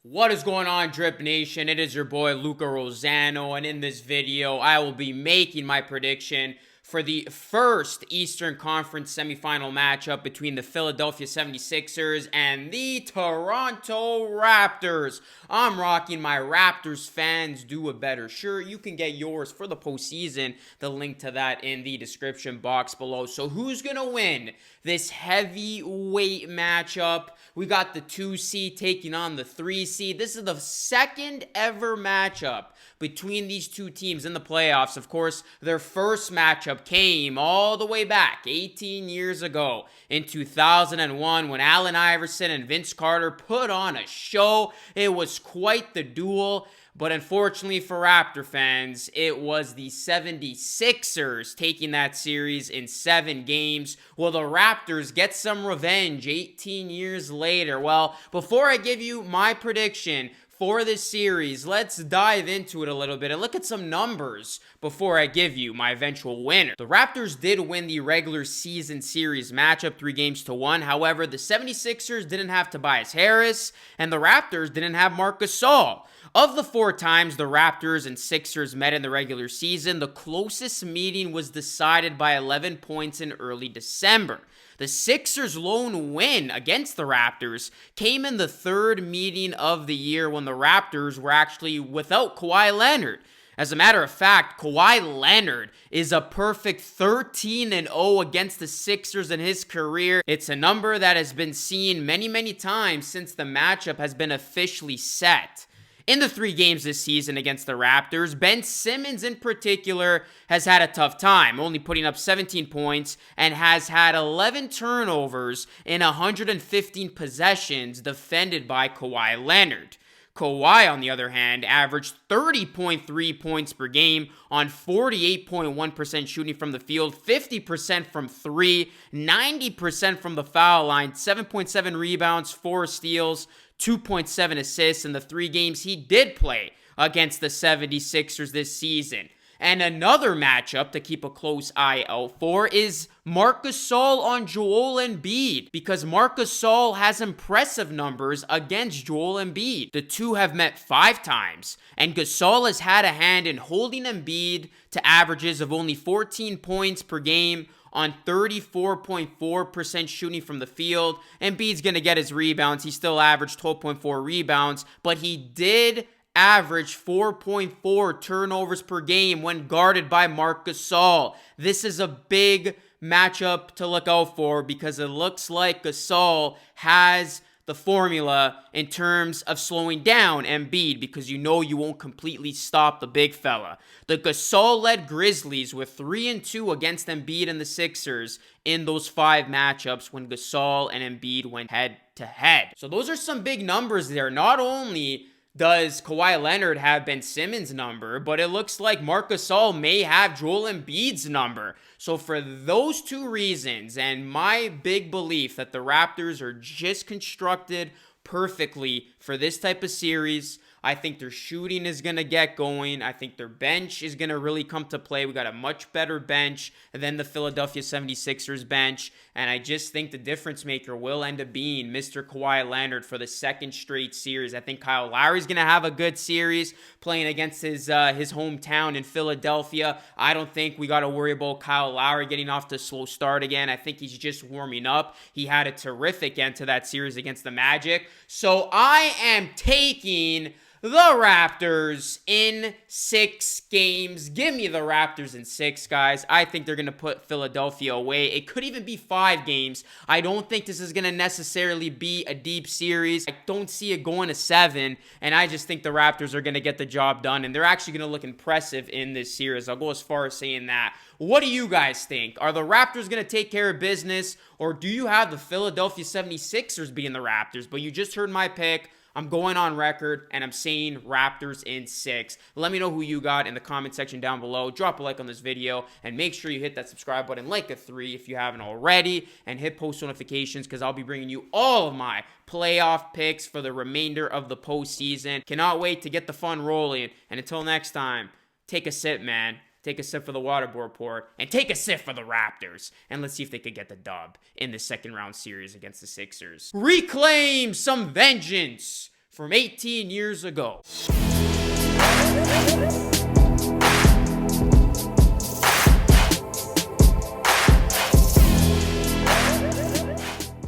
What is going on, Drip Nation? It is your boy Luca Rosano, and in this video, I will be making my prediction for the first Eastern Conference semifinal matchup between the Philadelphia 76ers and the Toronto Raptors. I'm rocking my Raptors Fans Do a Better shirt. You can get yours for the postseason. The link to that in the description box below. So who's going to win this heavyweight matchup? We got the 2 seed taking on the 3 seed. This is the second ever matchup between these two teams in the playoffs. Of course, their first matchup came all the way back 18 years ago in 2001 when Allen Iverson and Vince Carter put on a show. It was quite the duel. But unfortunately for Raptor fans, it was the 76ers taking that series in 7 games. Will the Raptors get some revenge 18 years later? Well, before I give you my prediction for this series, let's dive into it a little bit and look at some numbers before I give you my eventual winner. The Raptors did win the regular season series matchup 3-1. However, the 76ers didn't have Tobias Harris and the Raptors didn't have Marc Gasol. Of the 4 times the Raptors and Sixers met in the regular season, the closest meeting was decided by 11 points in early December. The Sixers' lone win against the Raptors came in the 3rd meeting of the year when the Raptors were actually without Kawhi Leonard. As a matter of fact, Kawhi Leonard is a perfect 13-0 against the Sixers in his career. It's a number that has been seen many times since the matchup has been officially set. In the 3 games this season against the Raptors, Ben Simmons in particular has had a tough time, only putting up 17 points and has had 11 turnovers in 115 possessions defended by Kawhi Leonard. Kawhi, on the other hand, averaged 30.3 points per game on 48.1% shooting from the field, 50% from 3, 90% from the foul line, 7.7 rebounds, 4 steals, 2.7 assists in the 3 games he did play against the 76ers this season. And another matchup to keep a close eye out for is Marc Gasol on Joel Embiid, because Marc Gasol has impressive numbers against Joel Embiid. The two have met 5 times, and Gasol has had a hand in holding Embiid to averages of only 14 points per game on 34.4% shooting from the field. Embiid's going to get his rebounds. He still averaged 12.4 rebounds, but he did average 4.4 turnovers per game when guarded by Marc Gasol. This is a big matchup to look out for because it looks like Gasol has the formula in terms of slowing down Embiid, because you know you won't completely stop the big fella. The Gasol-led Grizzlies were 3-2 against Embiid and the Sixers in those 5 matchups when Gasol and Embiid went head-to-head. So those are some big numbers there. Not only does Kawhi Leonard have Ben Simmons' number, but it looks like Marc Gasol may have Joel Embiid's number. So for those 2 reasons, and my big belief that the Raptors are just constructed perfectly for this type of series, I think their shooting is going to get going. I think their bench is going to really come to play. We got a much better bench than the Philadelphia 76ers bench. And I just think the difference maker will end up being Mr. Kawhi Leonard for the 2nd straight series. I think Kyle Lowry's going to have a good series playing against his hometown in Philadelphia. I don't think we got to worry about Kyle Lowry getting off to a slow start again. I think he's just warming up. He had a terrific end to that series against the Magic. So I am taking the Raptors in 6 games. Give me the Raptors in 6, guys. I think they're going to put Philadelphia away. It could even be 5 games. I don't think this is going to necessarily be a deep series. I don't see it going to 7, and I just think the Raptors are going to get the job done, and they're actually going to look impressive in this series. I'll go as far as saying that. What do you guys think? Are the Raptors going to take care of business, or do you have the Philadelphia 76ers beating the Raptors? But you just heard my pick. I'm going on record, and I'm saying Raptors in 6. Let me know who you got in the comment section down below. Drop a like on this video, and make sure you hit that subscribe button like a 3 if you haven't already, and hit post notifications because I'll be bringing you all of my playoff picks for the remainder of the postseason. Cannot wait to get the fun rolling, and until next time, take a sip, man. Take a sip for the waterboard port, and take a sip for the Raptors. And let's see if they could get the dub in the 2nd round series against the Sixers. Reclaim some vengeance from 18 years ago.